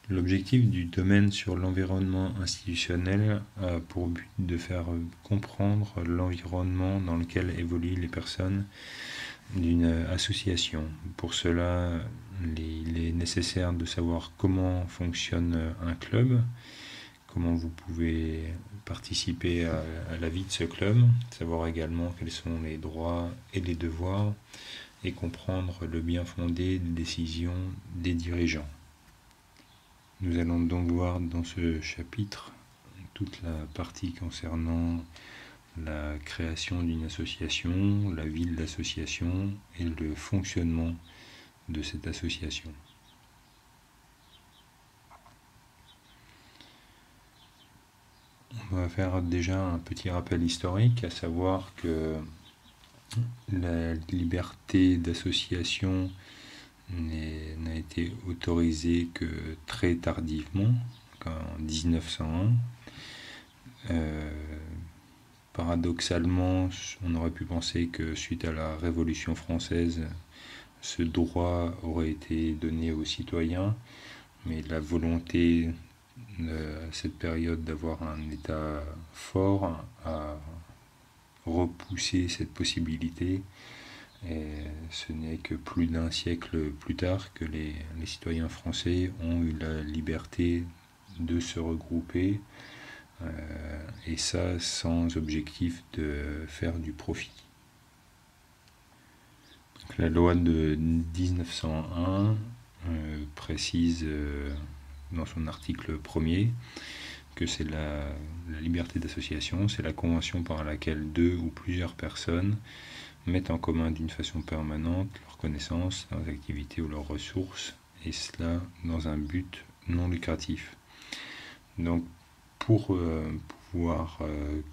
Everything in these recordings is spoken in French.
L'objectif du domaine sur l'environnement institutionnel a pour but de faire comprendre l'environnement dans lequel évoluent les personnes d'une association. Pour cela, il est nécessaire de savoir comment fonctionne un club, comment vous pouvez participer à la vie de ce club, savoir également quels sont les droits et les devoirs, et comprendre le bien fondé des décisions des dirigeants. Nous allons donc voir dans ce chapitre toute la partie concernant la création d'une association, la vie de l'association et le fonctionnement de cette association. On va faire déjà un petit rappel historique, à savoir que la liberté d'association n'a été autorisée que très tardivement, en 1901. Paradoxalement, on aurait pu penser que suite à la Révolution française, ce droit aurait été donné aux citoyens, mais la volonté à cette période d'avoir un État fort a repoussé cette possibilité, et ce n'est que plus d'un siècle plus tard que les citoyens français ont eu la liberté de se regrouper, et ça sans objectif de faire du profit. Donc, la loi de 1901 précise dans son article 1er que c'est la liberté d'association, c'est la convention par laquelle deux ou plusieurs personnes mettent en commun d'une façon permanente leurs connaissances, leurs activités ou leurs ressources, et cela dans un but non lucratif. Donc, pour pouvoir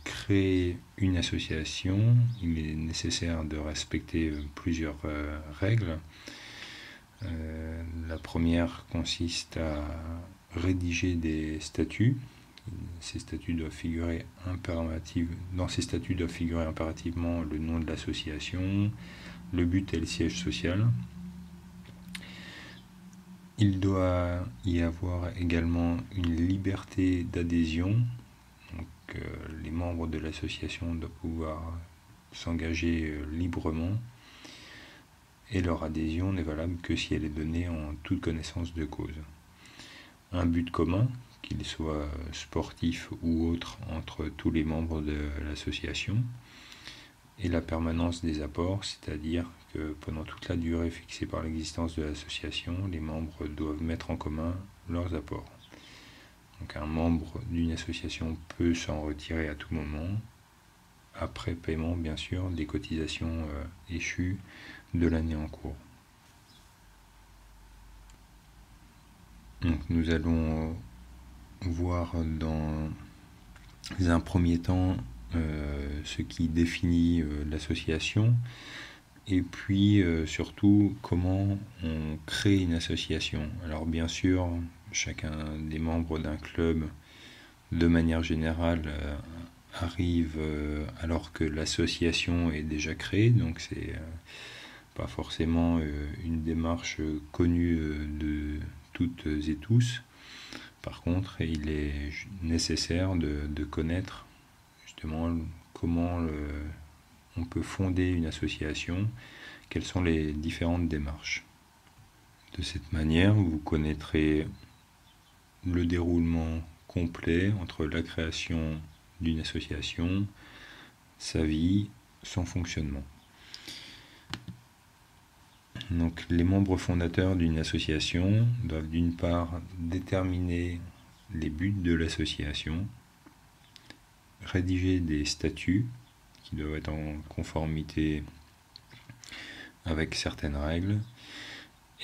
créer une association, il est nécessaire de respecter plusieurs règles. La première consiste à rédiger des statuts. Ces statuts doivent figurer dans ces statuts doivent figurer impérativement le nom de l'association, le but et le siège social. Il doit y avoir également une liberté d'adhésion. Donc, les membres de l'association doivent pouvoir s'engager librement, et leur adhésion n'est valable que si elle est donnée en toute connaissance de cause. Un but commun, qu'il soit sportif ou autre, entre tous les membres de l'association, et la permanence des apports, c'est-à-dire que pendant toute la durée fixée par l'existence de l'association, les membres doivent mettre en commun leurs apports. Donc un membre d'une association peut s'en retirer à tout moment, après paiement bien sûr des cotisations échues de l'année en cours. Donc nous allons voir dans un premier temps ce qui définit l'association, et puis surtout comment on crée une association. Alors bien sûr, chacun des membres d'un club, de manière générale, arrive alors que l'association est déjà créée, donc c'est pas forcément une démarche connue de toutes et tous. Par contre, il est nécessaire de connaître justement comment on peut fonder une association, quelles sont les différentes démarches. De cette manière, vous connaîtrez le déroulement complet entre la création d'une association, sa vie, son fonctionnement. Donc, les membres fondateurs d'une association doivent d'une part déterminer les buts de l'association, rédiger des statuts qui doivent être en conformité avec certaines règles,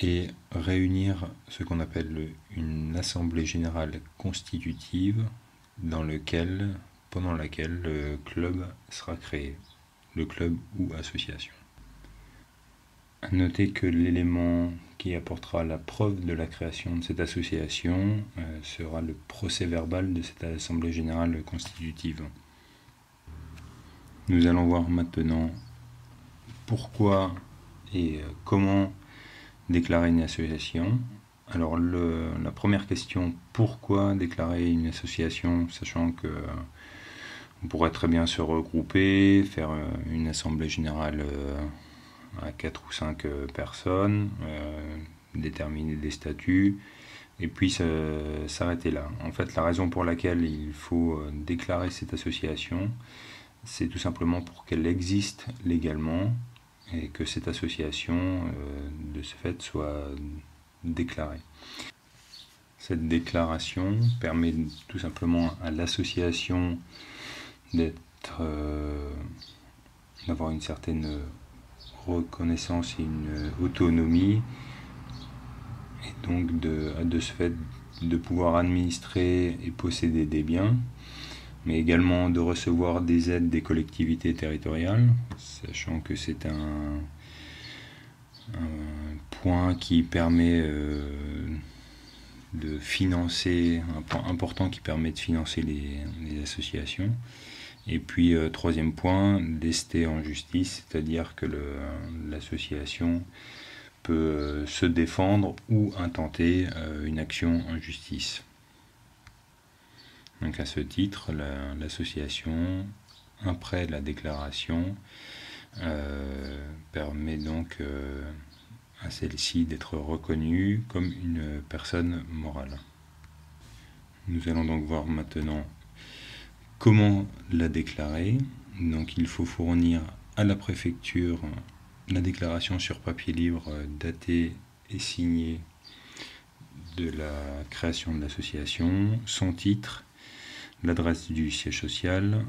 et réunir ce qu'on appelle une assemblée générale constitutive pendant laquelle le club sera créé, le club ou association. À noter que l'élément qui apportera la preuve de la création de cette association sera le procès-verbal de cette assemblée générale constitutive. Nous allons voir maintenant pourquoi et comment déclarer une association, Alors la première question, pourquoi déclarer une association, sachant que on pourrait très bien se regrouper, faire une assemblée générale à 4 ou 5 personnes, déterminer des statuts, et puis s'arrêter là. En fait, la raison pour laquelle il faut déclarer cette association, c'est tout simplement pour qu'elle existe légalement et que cette association, de ce fait, soit déclarée. Cette déclaration permet tout simplement à l'association d'avoir une certaine reconnaissance et une autonomie, et donc de ce fait de pouvoir administrer et posséder des biens, mais également de recevoir des aides des collectivités territoriales, sachant que c'est un point qui permet de financer, un point important qui permet de financer les associations. Et puis, troisième point, lester en justice, c'est-à-dire que l'association peut se défendre ou intenter une action en justice. Donc à ce titre, l'association, après la déclaration, permet donc à celle-ci d'être reconnue comme une personne morale. Nous allons donc voir maintenant comment la déclarer. Donc il faut fournir à la préfecture la déclaration sur papier libre datée et signée de la création de l'association, son titre, l'adresse du siège social,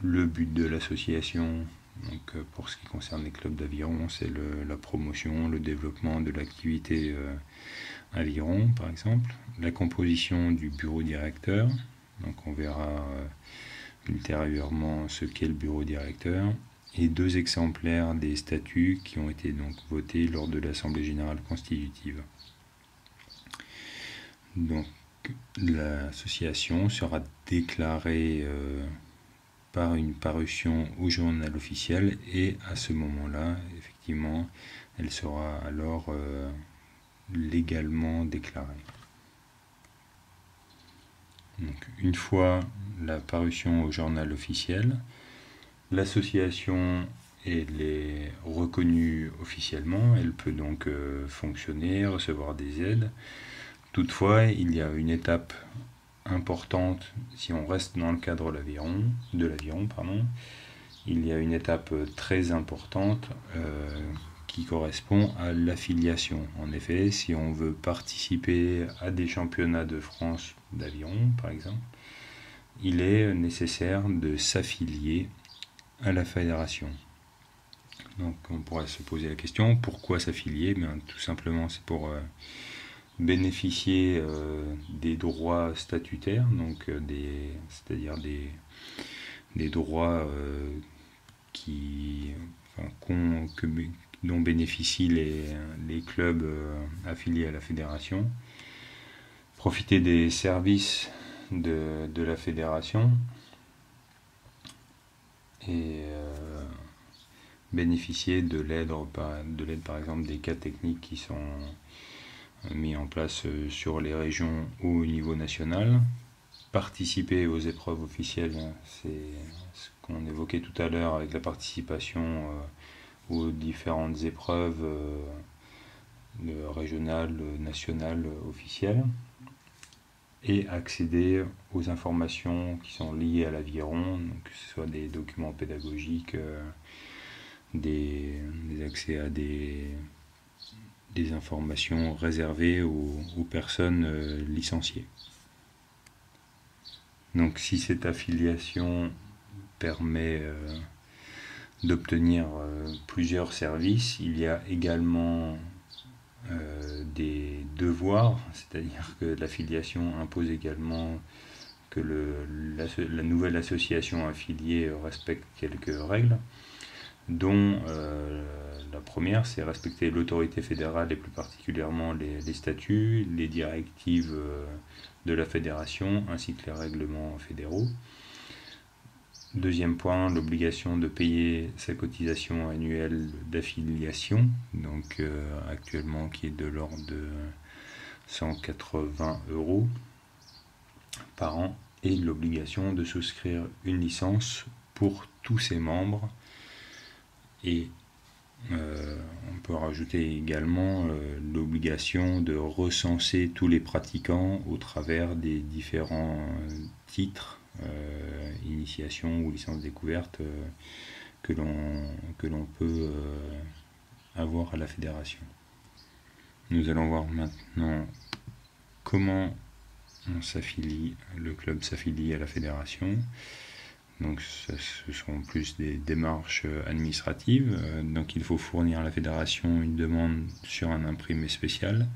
le but de l'association. Donc pour ce qui concerne les clubs d'aviron, c'est la promotion, le développement de l'activité aviron par exemple, la composition du bureau directeur, donc on verra ultérieurement ce qu'est le bureau directeur, et 2 exemplaires des statuts qui ont été donc votés lors de l'Assemblée générale constitutive. Donc l'association sera déclarée par une parution au journal officiel, et à ce moment-là, effectivement, elle sera alors légalement déclarée. Donc, une fois la parution au journal officiel, l'association est reconnue officiellement, elle peut donc fonctionner, recevoir des aides. Toutefois, il y a une étape importante si on reste dans le cadre de l'aviron, il y a une étape très importante qui correspond à l'affiliation. En effet, si on veut participer à des championnats de France d'aviron, par exemple, il est nécessaire de s'affilier à la fédération. Donc on pourrait se poser la question, pourquoi s'affilier? Tout simplement c'est pour bénéficier des droits statutaires, donc c'est-à-dire des droits dont bénéficient les clubs affiliés à la fédération, profiter des services de la fédération et bénéficier de l'aide par exemple des cas techniques qui sont mis en place sur les régions ou au niveau national, participer aux épreuves officielles, c'est ce qu'on évoquait tout à l'heure avec la participation aux différentes épreuves régionales, nationales, officielles, et accéder aux informations qui sont liées à l'aviron, que ce soit des documents pédagogiques, des accès à des informations réservées aux personnes licenciées. Donc si cette affiliation permet d'obtenir plusieurs services, il y a également des devoirs, c'est-à-dire que l'affiliation impose également que la nouvelle association affiliée respecte quelques règles, dont la première, c'est respecter l'autorité fédérale et plus particulièrement les statuts, les directives de la fédération ainsi que les règlements fédéraux. Deuxième point, l'obligation de payer sa cotisation annuelle d'affiliation, donc actuellement qui est de l'ordre de 180 € par an et l'obligation de souscrire une licence pour tous ses membres. Et on peut rajouter également l'obligation de recenser tous les pratiquants au travers des différents titres, initiation ou licence découverte que l'on peut avoir à la fédération. Nous allons voir maintenant comment le club s'affilie à la fédération. Donc ce sont plus des démarches administratives. Donc il faut fournir à la fédération une demande sur un imprimé spécial.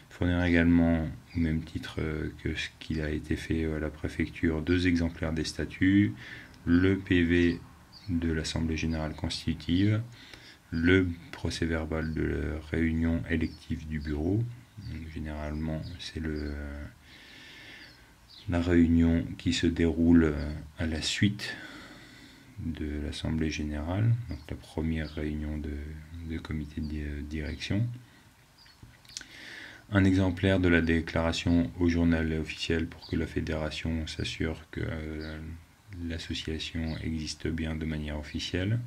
Fournir également, au même titre que ce qui a été fait à la préfecture, 2 exemplaires des statuts, le PV de l'Assemblée Générale Constitutive, le procès-verbal de la réunion élective du bureau. Donc, généralement, c'est la réunion qui se déroule à la suite de l'Assemblée Générale, donc la première réunion de comité de direction. Un exemplaire de la déclaration au journal officiel pour que la fédération s'assure que l'association existe bien de manière officielle.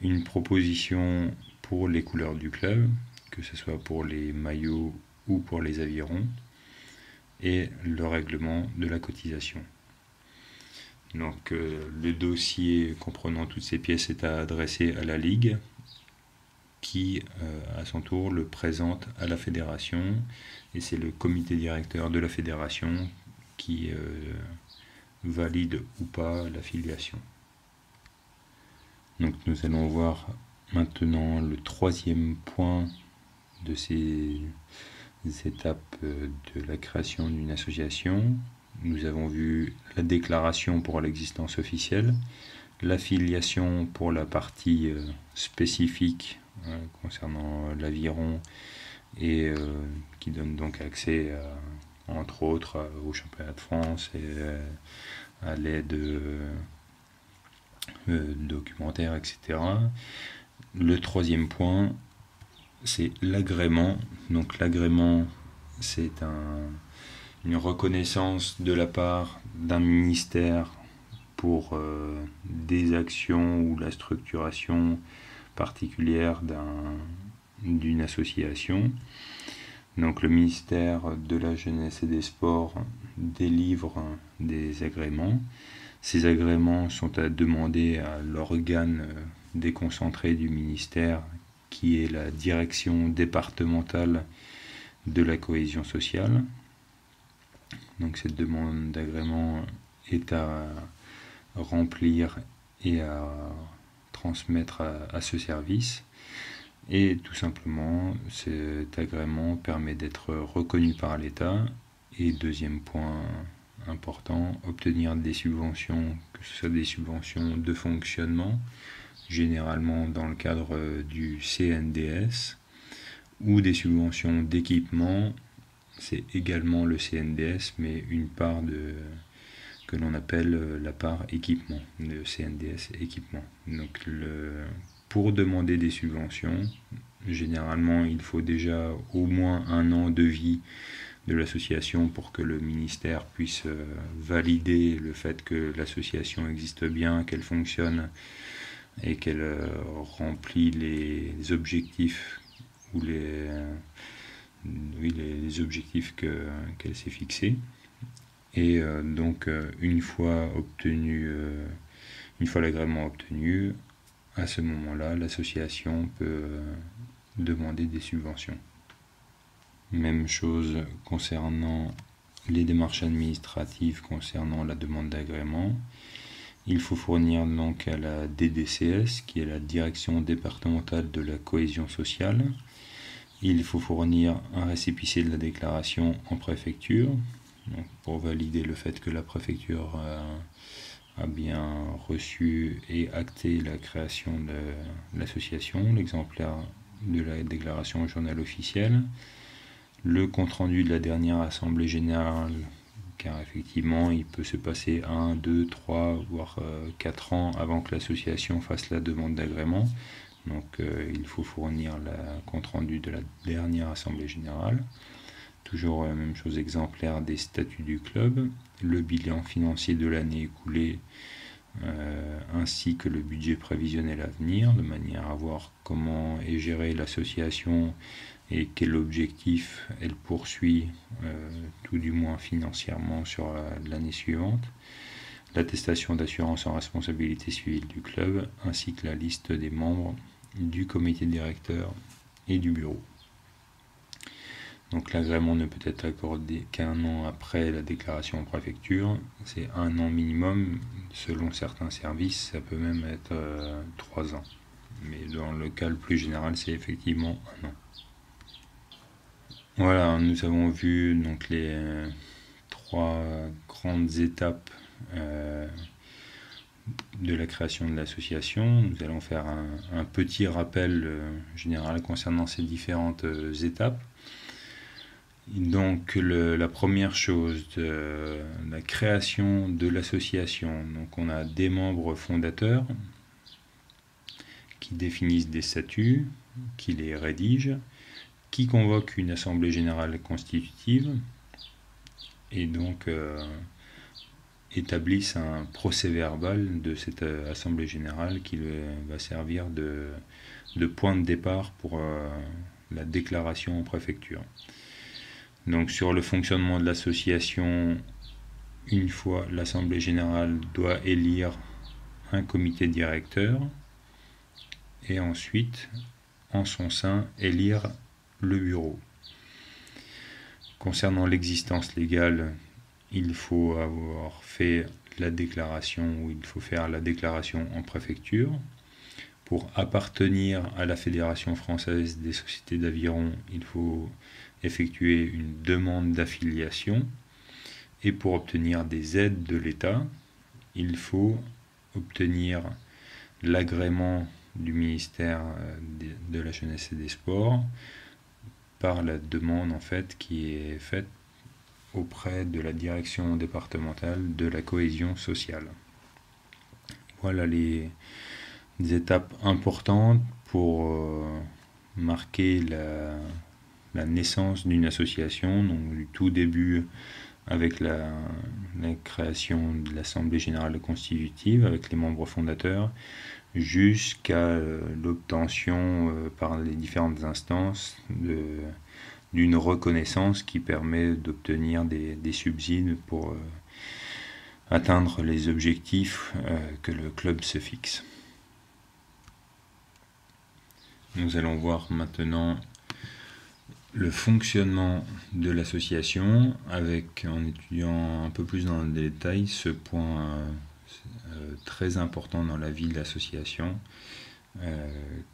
Une proposition pour les couleurs du club, que ce soit pour les maillots ou pour les avirons, et le règlement de la cotisation. Donc le dossier comprenant toutes ces pièces est adressé à la Ligue qui à son tour le présente à la fédération et c'est le comité directeur de la fédération qui valide ou pas l'affiliation. Donc nous allons voir maintenant le 3e point de ces étapes de la création d'une association. Nous avons vu la déclaration pour l'existence officielle, l'affiliation pour la partie spécifique concernant l'aviron et qui donne donc accès entre autres au championnat de France et à l'aide documentaire, etc. Le 3e point, c'est l'agrément. Donc l'agrément, c'est une reconnaissance de la part d'un ministère pour des actions ou la structuration particulière d'une association. Donc le ministère de la Jeunesse et des Sports délivre des agréments. Ces agréments sont à demander à l'organe déconcentré du ministère qui est la direction départementale de la cohésion sociale. Donc cette demande d'agrément est à remplir et à transmettre à ce service. Et tout simplement, cet agrément permet d'être reconnu par l'État. Et 2e point important, obtenir des subventions, que ce soit des subventions de fonctionnement, généralement dans le cadre du CNDS, ou des subventions d'équipement, c'est également le CNDS, mais une part que l'on appelle la part équipement, le CNDS équipement. Donc pour demander des subventions, généralement il faut déjà au moins 1 an de vie de l'association pour que le ministère puisse valider le fait que l'association existe bien, qu'elle fonctionne et qu'elle remplit les objectifs ou les objectifs qu'elle s'est fixés. Et donc une fois l'agrément obtenu, à ce moment-là, l'association peut demander des subventions. Même chose concernant les démarches administratives concernant la demande d'agrément. Il faut fournir donc à la DDCS, qui est la Direction départementale de la cohésion sociale. Il faut fournir un récépissé de la déclaration en préfecture, donc pour valider le fait que la préfecture a bien reçu et acté la création de l'association, l'exemplaire de la déclaration au journal officiel, le compte-rendu de la dernière assemblée générale, car effectivement il peut se passer 1, 2, 3, voire 4 ans avant que l'association fasse la demande d'agrément. Donc il faut fournir le compte-rendu de la dernière assemblée générale. toujours la même chose, exemplaire des statuts du club, le bilan financier de l'année écoulée, ainsi que le budget prévisionnel à venir, de manière à voir comment est gérée l'association et quel objectif elle poursuit, tout du moins financièrement, sur l'année suivante, l'attestation d'assurance en responsabilité civile du club, ainsi que la liste des membres du comité directeur et du bureau. Donc l'agrément ne peut être accordé qu'un an après la déclaration en préfecture, c'est un an minimum, selon certains services ça peut même être 3 ans, mais dans le cas le plus général c'est effectivement un an. Voilà, nous avons vu donc les 3 grandes étapes de la création de l'association. Nous allons faire un petit rappel général concernant ces différentes étapes. Donc la première chose, la création de l'association. Donc on a des membres fondateurs qui définissent des statuts, qui les rédigent, qui convoquent une assemblée générale constitutive et donc établissent un procès-verbal de cette assemblée générale qui va servir de point de départ pour la déclaration en préfecture. Donc sur le fonctionnement de l'association, une fois l'assemblée générale doit élire un comité directeur et ensuite en son sein élire le bureau. Concernant l'existence légale, il faut avoir fait la déclaration, ou il faut faire la déclaration en préfecture. Pour appartenir à la Fédération française des sociétés d'aviron, il faut effectuer une demande d'affiliation. Et pour obtenir des aides de l'État, il faut obtenir l'agrément du ministère de la Jeunesse et des Sports par la demande en fait qui est faite auprès de la direction départementale de la cohésion sociale. Voilà les étapes importantes pour marquer la naissance d'une association, donc du tout début avec la création de l'Assemblée générale constitutive avec les membres fondateurs, jusqu'à l'obtention par les différentes instances d'une reconnaissance qui permet d'obtenir des subsides pour atteindre les objectifs que le club se fixe. Nous allons voir maintenant le fonctionnement de l'association en étudiant un peu plus dans le détail ce point très important dans la vie de l'association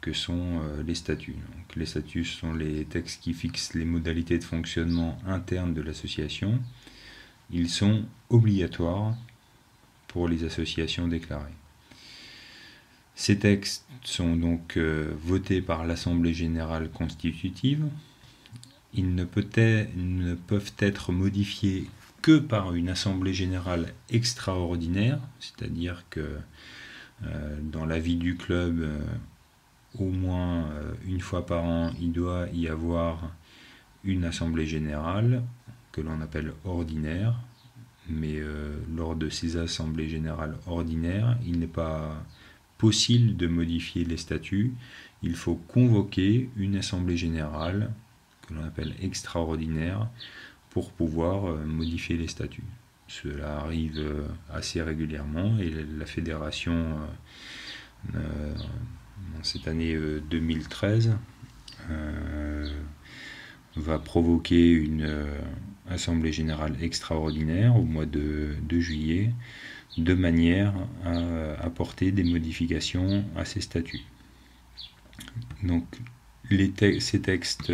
que sont les statuts. Donc, les statuts sont les textes qui fixent les modalités de fonctionnement interne de l'association. Ils sont obligatoires pour les associations déclarées. Ces textes sont donc votés par l'Assemblée générale constitutive. Ils ne peuvent être modifiés que par une Assemblée générale extraordinaire, c'est-à-dire que dans la vie du club, au moins une fois par an, il doit y avoir une Assemblée générale que l'on appelle ordinaire, mais lors de ces assemblées générales ordinaires, il n'est pas possible de modifier les statuts. Il faut convoquer une assemblée générale que l'on appelle extraordinaire pour pouvoir modifier les statuts. Cela arrive assez régulièrement et la fédération, dans cette année 2013, va provoquer une assemblée générale extraordinaire au mois de juillet, de manière à apporter des modifications à ces statuts. Donc ces textes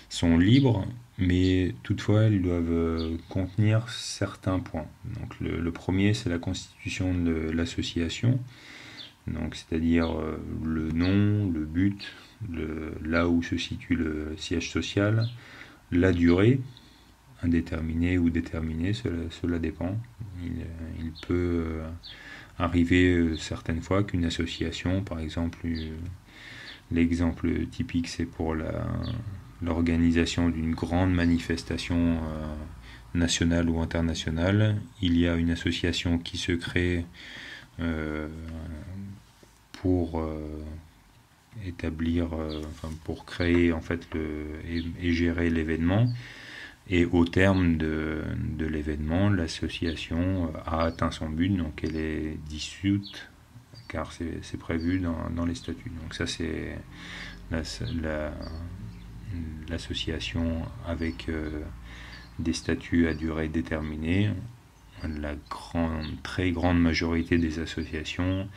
sont libres, mais toutefois ils doivent contenir certains points. Donc le premier, c'est la constitution de l'association, donc c'est-à-dire le nom, le but, là où se situe le siège social, la durée, indéterminée ou déterminée, cela dépend. Il peut arriver certaines fois qu'une association, par exemple, l'exemple typique c'est pour l'organisation d'une grande manifestation nationale ou internationale, il y a une association qui se crée pour pour créer en fait et gérer l'événement. Et au terme de l'événement, l'association a atteint son but, donc elle est dissoute, car c'est prévu dans les statuts. Donc ça, c'est l'association avec des statuts à durée déterminée. La très grande majorité des associations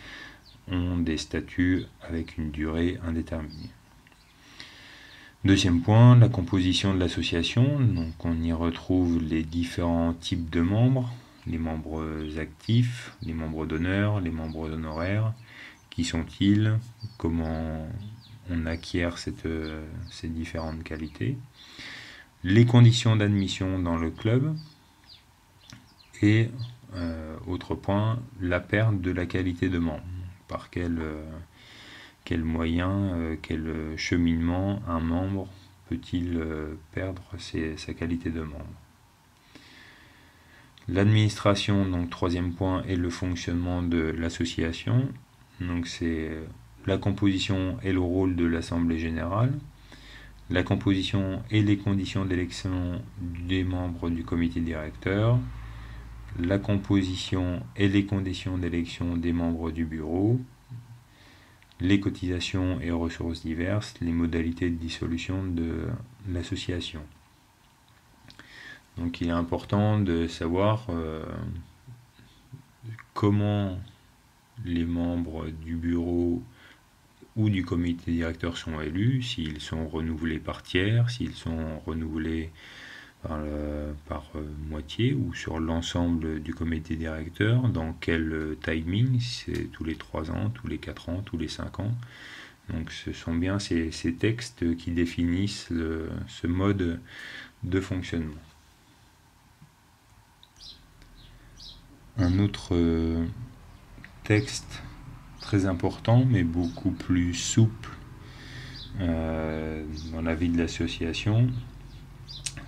ont des statuts avec une durée indéterminée. Deuxième point, la composition de l'association. Donc on y retrouve les différents types de membres, les membres actifs, les membres d'honneur, les membres honoraires. Qui sont-ils? Comment on acquiert ces différentes qualités? Les conditions d'admission dans le club. Et autre point, la perte de la qualité de membre. Par quel moyen, quel cheminement un membre peut-il perdre sa qualité de membre. L'administration, donc troisième point, est le fonctionnement de l'association. Donc c'est la composition et le rôle de l'Assemblée générale, la composition et les conditions d'élection des membres du comité directeur, la composition et les conditions d'élection des membres du bureau, les cotisations et ressources diverses, les modalités de dissolution de l'association. Donc il est important de savoir comment les membres du bureau ou du comité directeur sont élus, s'ils sont renouvelés par tiers, s'ils sont renouvelés par moitié ou sur l'ensemble du comité directeur, dans quel timing, c'est tous les 3 ans, tous les 4 ans, tous les 5 ans. Donc ce sont bien ces textes qui définissent ce mode de fonctionnement. Un autre texte très important mais beaucoup plus souple dans la vie de l'association,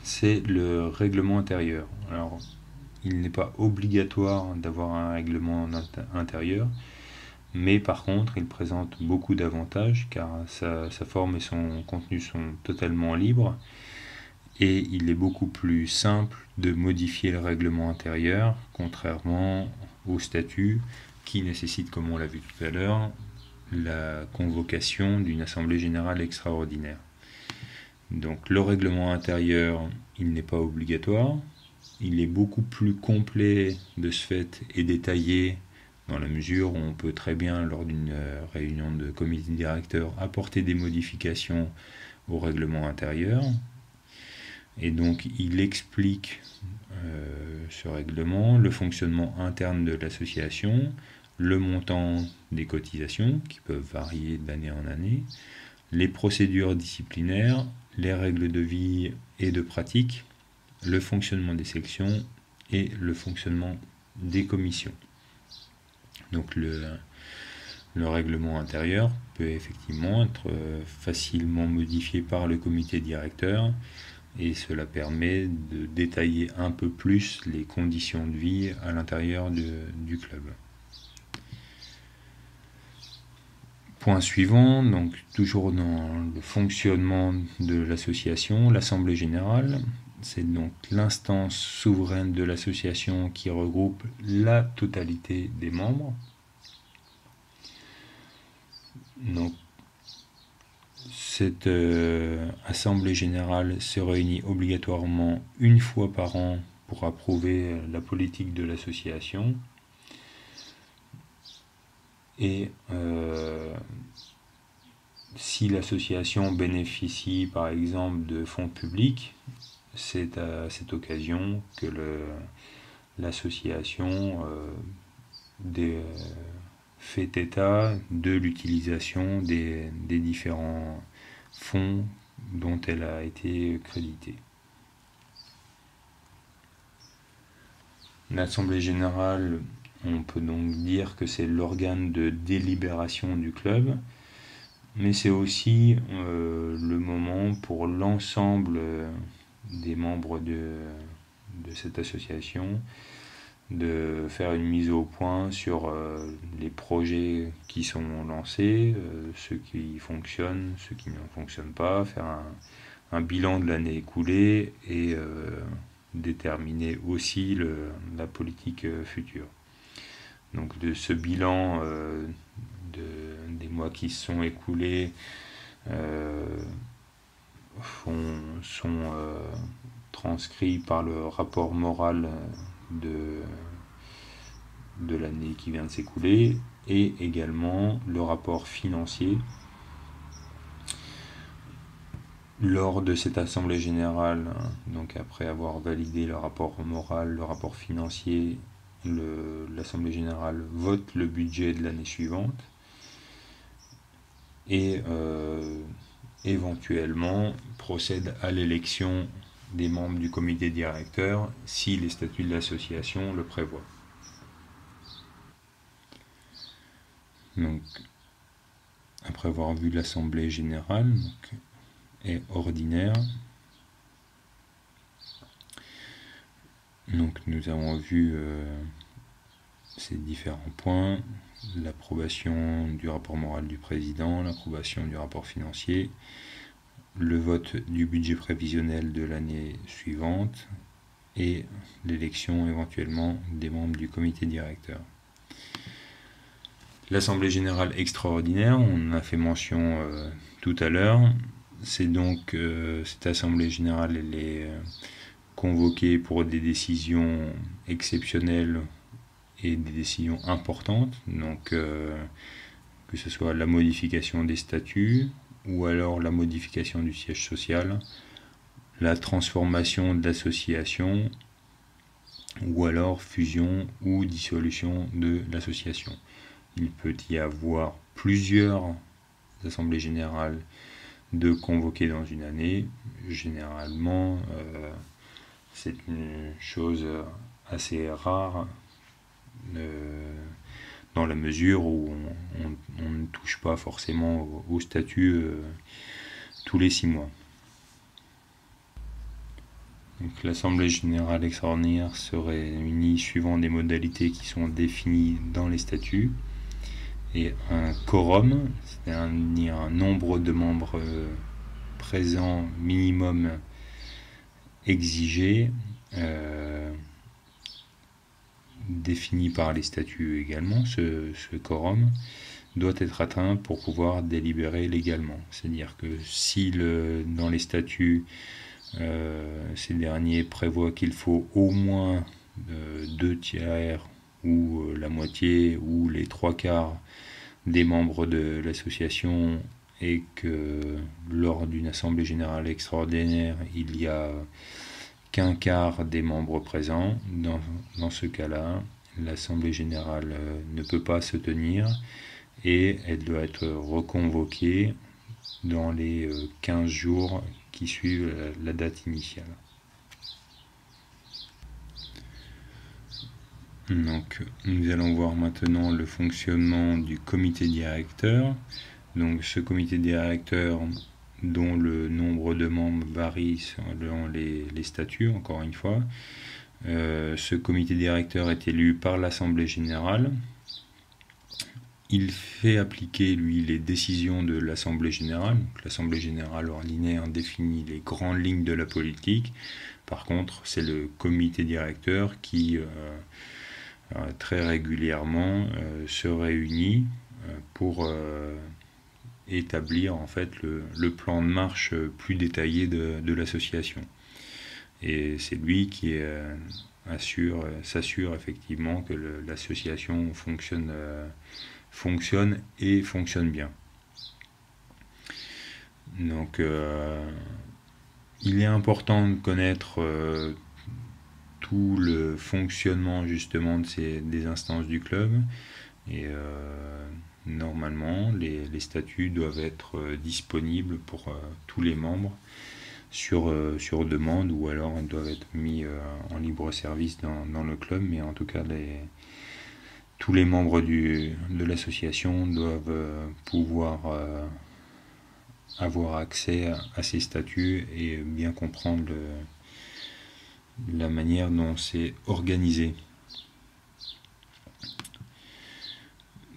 c'est le règlement intérieur. Alors, il n'est pas obligatoire d'avoir un règlement intérieur, mais par contre, il présente beaucoup d'avantages car sa forme et son contenu sont totalement libres et il est beaucoup plus simple de modifier le règlement intérieur, contrairement au statut qui nécessite, comme on l'a vu tout à l'heure, la convocation d'une assemblée générale extraordinaire. Donc le règlement intérieur, il n'est pas obligatoire, il est beaucoup plus complet de ce fait et détaillé dans la mesure où on peut très bien, lors d'une réunion de comité directeur, apporter des modifications au règlement intérieur. Et donc il explique ce règlement, le fonctionnement interne de l'association, le montant des cotisations qui peuvent varier d'année en année, les procédures disciplinaires, les règles de vie et de pratique, le fonctionnement des sections et le fonctionnement des commissions. Donc le règlement intérieur peut effectivement être facilement modifié par le comité directeur et cela permet de détailler un peu plus les conditions de vie à l'intérieur du club. Point suivant, donc toujours dans le fonctionnement de l'association, l'Assemblée générale, c'est donc l'instance souveraine de l'association qui regroupe la totalité des membres. Donc, cette assemblée générale se réunit obligatoirement une fois par an pour approuver la politique de l'association. Et si l'association bénéficie par exemple de fonds publics, c'est à cette occasion que l'association fait état de l'utilisation des différents fonds dont elle a été créditée. L'Assemblée générale, on peut donc dire que c'est l'organe de délibération du club. mais c'est aussi le moment pour l'ensemble des membres de cette association de faire une mise au point sur les projets qui sont lancés, ceux qui fonctionnent, ceux qui ne fonctionnent pas, faire un bilan de l'année écoulée et déterminer aussi la politique future. Donc de ce bilan des mois qui se sont écoulés euh, sont transcrits par le rapport moral de, de l'année qui vient de s'écouler et également le rapport financier. Lors de cette assemblée générale, donc après avoir validé le rapport moral, le rapport financier, l'assemblée générale vote le budget de l'année suivante et éventuellement procède à l'élection des membres du comité directeur si les statuts de l'association le prévoient. Donc, après avoir vu l'assemblée générale et ordinaire, donc nous avons vu ces différents points, l'approbation du rapport moral du président, l'approbation du rapport financier, le vote du budget prévisionnel de l'année suivante et l'élection éventuellement des membres du comité directeur. L'Assemblée générale extraordinaire, on en a fait mention tout à l'heure, c'est donc cette Assemblée générale, elle est convoquée pour des décisions exceptionnelles et des décisions importantes, donc que ce soit la modification des statuts ou alors la modification du siège social, la transformation de l'association ou alors fusion ou dissolution de l'association. Il peut y avoir plusieurs assemblées générales de convoquer dans une année. Généralement, c'est une chose assez rare dans la mesure où on ne touche pas forcément au statut tous les 6 mois. Donc, l'Assemblée générale extraordinaire se réunit suivant des modalités qui sont définies dans les statuts. Et un quorum, c'est-à-dire un nombre de membres présents minimum exigé, défini par les statuts également, ce quorum doit être atteint pour pouvoir délibérer légalement. C'est-à-dire que si dans les statuts, ces derniers prévoient qu'il faut au moins 2/3 ou la moitié ou les 3/4 des membres de l'association et que lors d'une assemblée générale extraordinaire, il n'y a qu'un quart des membres présents, dans ce cas-là, l'assemblée générale ne peut pas se tenir et elle doit être reconvoquée dans les 15 jours qui suivent la date initiale. Donc, nous allons voir maintenant le fonctionnement du comité directeur. Donc, ce comité directeur, dont le nombre de membres varie selon les statuts, encore une fois. Ce comité directeur est élu par l'Assemblée générale. Il fait appliquer, lui, les décisions de l'Assemblée générale. L'Assemblée générale ordinaire définit les grandes lignes de la politique. Par contre, c'est le comité directeur qui très régulièrement se réunit pour établir en fait le plan de marche plus détaillé de l'association. Et c'est lui qui s'assure effectivement que l'association fonctionne et fonctionne bien. Donc il est important de connaître tout le fonctionnement justement des instances du club et normalement les statuts doivent être disponibles pour tous les membres sur demande ou alors ils doivent être mis en libre service dans le club, mais en tout cas tous les membres de l'association doivent pouvoir avoir accès à ces statuts et bien comprendre la manière dont c'est organisé.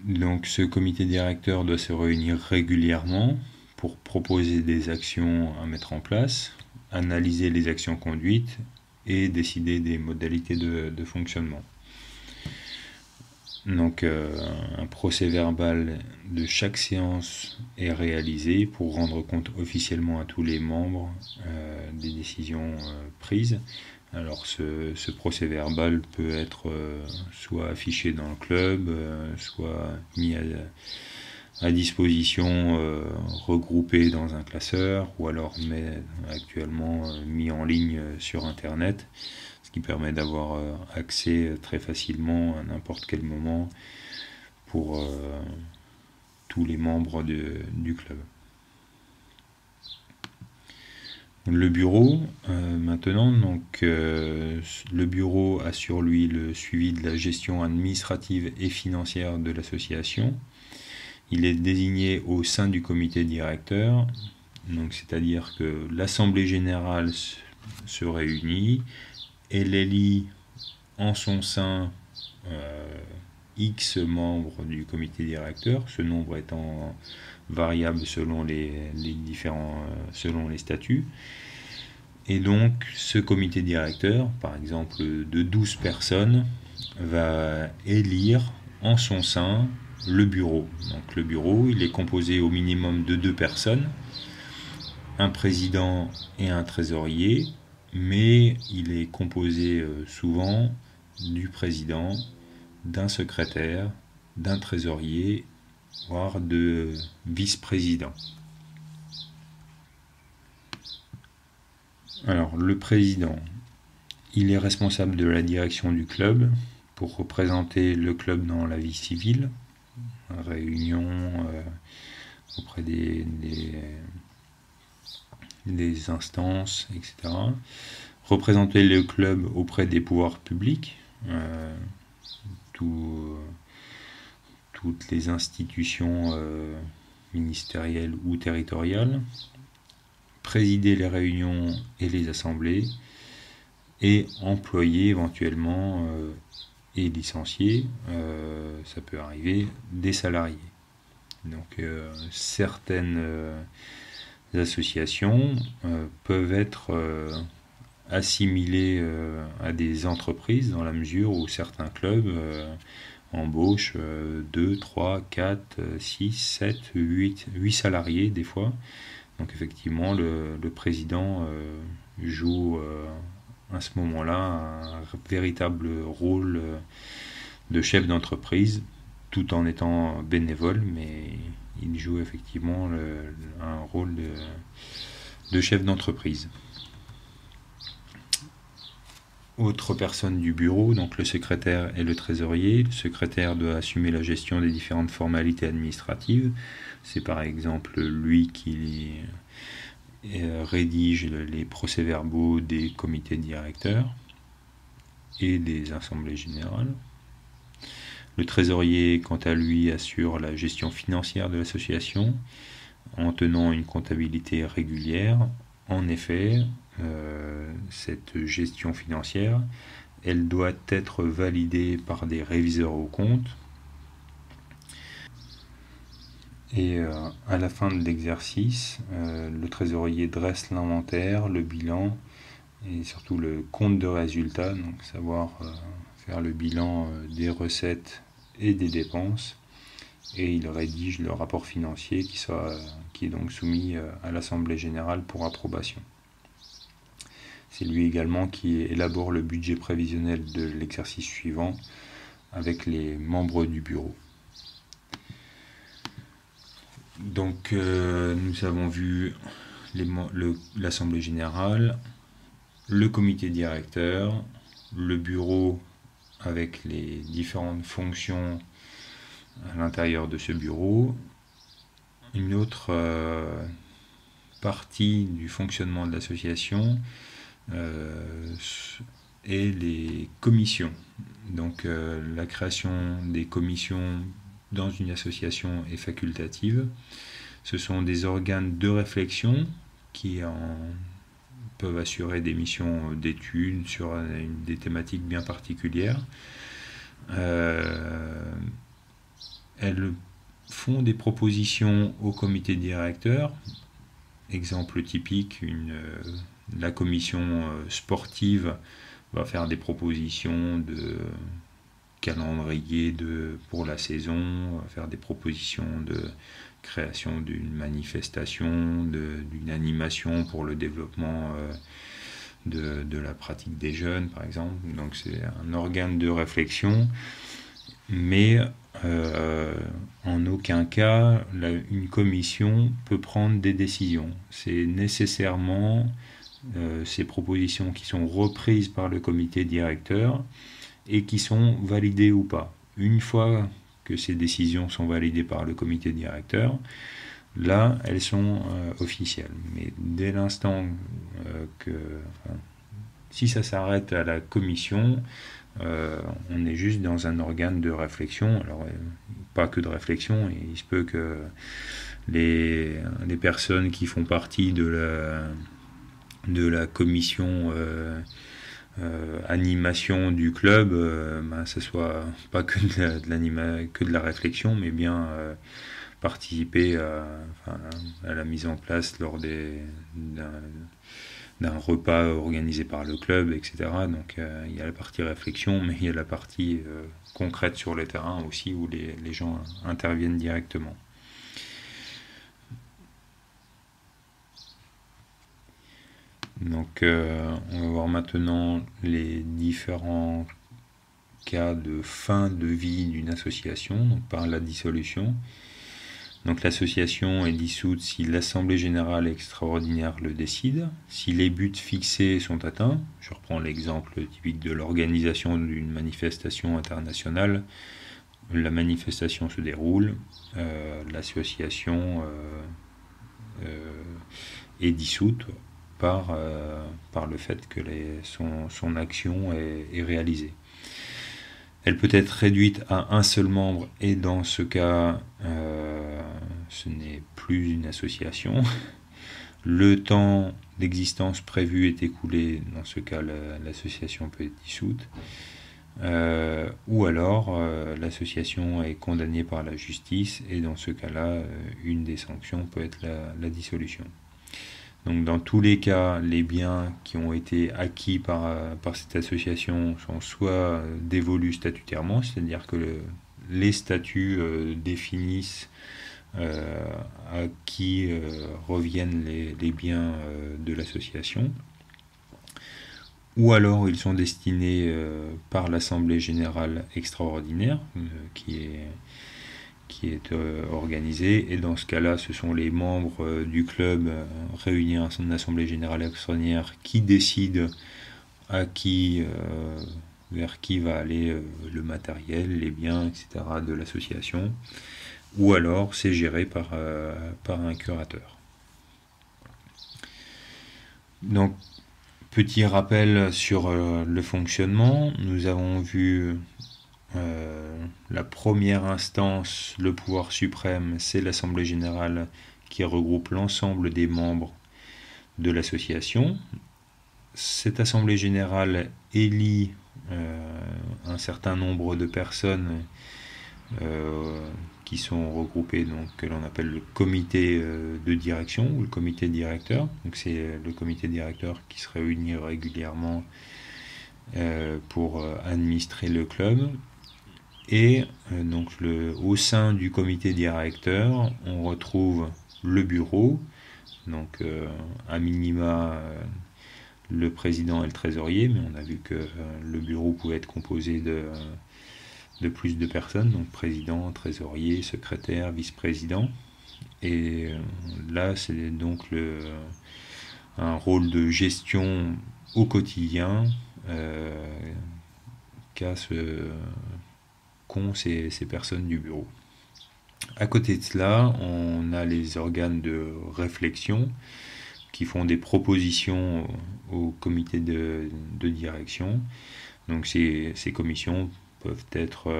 Donc ce comité directeur doit se réunir régulièrement pour proposer des actions à mettre en place, analyser les actions conduites et décider des modalités de fonctionnement. Donc un procès-verbal de chaque séance est réalisé pour rendre compte officiellement à tous les membres des décisions prises. Alors ce procès-verbal peut être soit affiché dans le club, soit mis à disposition, regroupé dans un classeur, ou alors actuellement mis en ligne sur Internet, ce qui permet d'avoir accès très facilement à n'importe quel moment pour tous les membres du club. Le bureau, maintenant, donc le bureau assure lui le suivi de la gestion administrative et financière de l'association. Il est désigné au sein du comité directeur, donc c'est-à-dire que l'assemblée générale se réunit, elle élit en son sein X membres du comité directeur, ce nombre étant variable selon selon les statuts. Et donc ce comité directeur, par exemple de 12 personnes, va élire en son sein le bureau. Donc le bureau, il est composé au minimum de 2 personnes, un président et un trésorier, mais il est composé souvent du président, d'un secrétaire, d'un trésorier, voire de vice-président. Alors, le président, il est responsable de la direction du club pour représenter le club dans la vie civile, réunions auprès des instances, etc. Représenter le club auprès des pouvoirs publics, toutes les institutions ministérielles ou territoriales, présider les réunions et les assemblées, et employer éventuellement et licencier, ça peut arriver, des salariés. Donc certaines associations peuvent être assimilées à des entreprises dans la mesure où certains clubs embauchent 2, 3, 4, 6, 7, 8 salariés des fois. Donc effectivement le président joue à ce moment-là un véritable rôle de chef d'entreprise tout en étant bénévole, mais il joue effectivement un rôle de chef d'entreprise. Autre personne du bureau, donc le secrétaire et le trésorier. Le secrétaire doit assumer la gestion des différentes formalités administratives. C'est par exemple lui qui rédige les procès-verbaux des comités directeurs et des assemblées générales. Le trésorier, quant à lui, assure la gestion financière de l'association en tenant une comptabilité régulière. En effet, cette gestion financière, elle doit être validée par des réviseurs aux comptes. Et à la fin de l'exercice, le trésorier dresse l'inventaire, le bilan et surtout le compte de résultat, donc savoir faire le bilan des recettes et des dépenses, et il rédige le rapport financier qui est donc soumis à l'Assemblée générale pour approbation. C'est lui également qui élabore le budget prévisionnel de l'exercice suivant avec les membres du bureau. Donc nous avons vu l'Assemblée générale, le comité directeur, le bureau avec les différentes fonctions à l'intérieur de ce bureau, une autre partie du fonctionnement de l'association et les commissions. Donc la création des commissions dans une association est facultative. Ce sont des organes de réflexion qui peuvent assurer des missions d'études sur des thématiques bien particulières. Elles font des propositions au comité directeur. Exemple typique, la commission sportive va faire des propositions de calendrier pour la saison, va faire des propositions de création d'une manifestation, d'une animation pour le développement de la pratique des jeunes, par exemple. Donc c'est un organe de réflexion, mais en aucun cas une commission peut prendre des décisions. C'est nécessairement ces propositions qui sont reprises par le comité directeur et qui sont validées ou pas. Une fois que ces décisions sont validées par le comité directeur, là, elles sont officielles. Mais dès l'instant si ça s'arrête à la commission, on est juste dans un organe de réflexion. Alors, pas que de réflexion, et il se peut que les personnes qui font partie de la commission animation du club, ça soit pas que de la réflexion, mais bien participer à la mise en place lors d'un repas organisé par le club, etc. Donc il y a la partie réflexion, mais il y a la partie concrète sur le terrain aussi, où les gens interviennent directement. Donc on va voir maintenant les différents cas de fin de vie d'une association, donc par la dissolution. Donc l'association est dissoute si l'Assemblée générale extraordinaire le décide, si les buts fixés sont atteints. Je reprends l'exemple typique de l'organisation d'une manifestation internationale. La manifestation se déroule, l'association est dissoute par le fait que son action est réalisée. Elle peut être réduite à un seul membre, et dans ce cas, ce n'est plus une association. Le temps d'existence prévu est écoulé, dans ce cas, l'association peut être dissoute. Ou alors, l'association est condamnée par la justice, et dans ce cas-là, une des sanctions peut être la dissolution. Donc dans tous les cas, les biens qui ont été acquis par cette association sont soit dévolus statutairement, c'est-à-dire que les statuts définissent à qui reviennent les biens de l'association, ou alors ils sont destinés par l'Assemblée générale extraordinaire qui est organisée, et dans ce cas-là, ce sont les membres du club réunis en son assemblée générale extraordinaire qui décident vers qui va aller le matériel, les biens, etc. de l'association, ou alors c'est géré par un curateur. Donc, petit rappel sur le fonctionnement. Nous avons vu la première instance, le pouvoir suprême, c'est l'Assemblée générale qui regroupe l'ensemble des membres de l'association. Cette Assemblée générale élit un certain nombre de personnes qui sont regroupées, donc, que l'on appelle le comité de direction ou le comité directeur. Donc c'est le comité directeur qui se réunit régulièrement pour administrer le club. Et donc au sein du comité directeur, on retrouve le bureau, donc à minima le président et le trésorier, mais on a vu que le bureau pouvait être composé de plus de personnes, donc président, trésorier, secrétaire, vice-président. Et là, c'est donc un rôle de gestion au quotidien qu'ont ces personnes du bureau. À côté de cela, on a les organes de réflexion qui font des propositions au comité de direction. Donc ces commissions peuvent être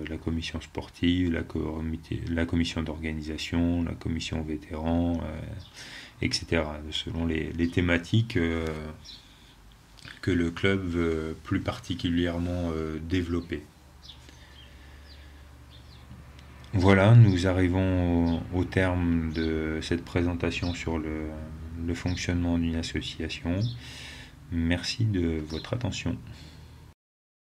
la commission sportive, la commission d'organisation, la commission vétérans, etc. Selon les thématiques que le club veut plus particulièrement développer. Voilà, nous arrivons au terme de cette présentation sur le fonctionnement d'une association. Merci de votre attention.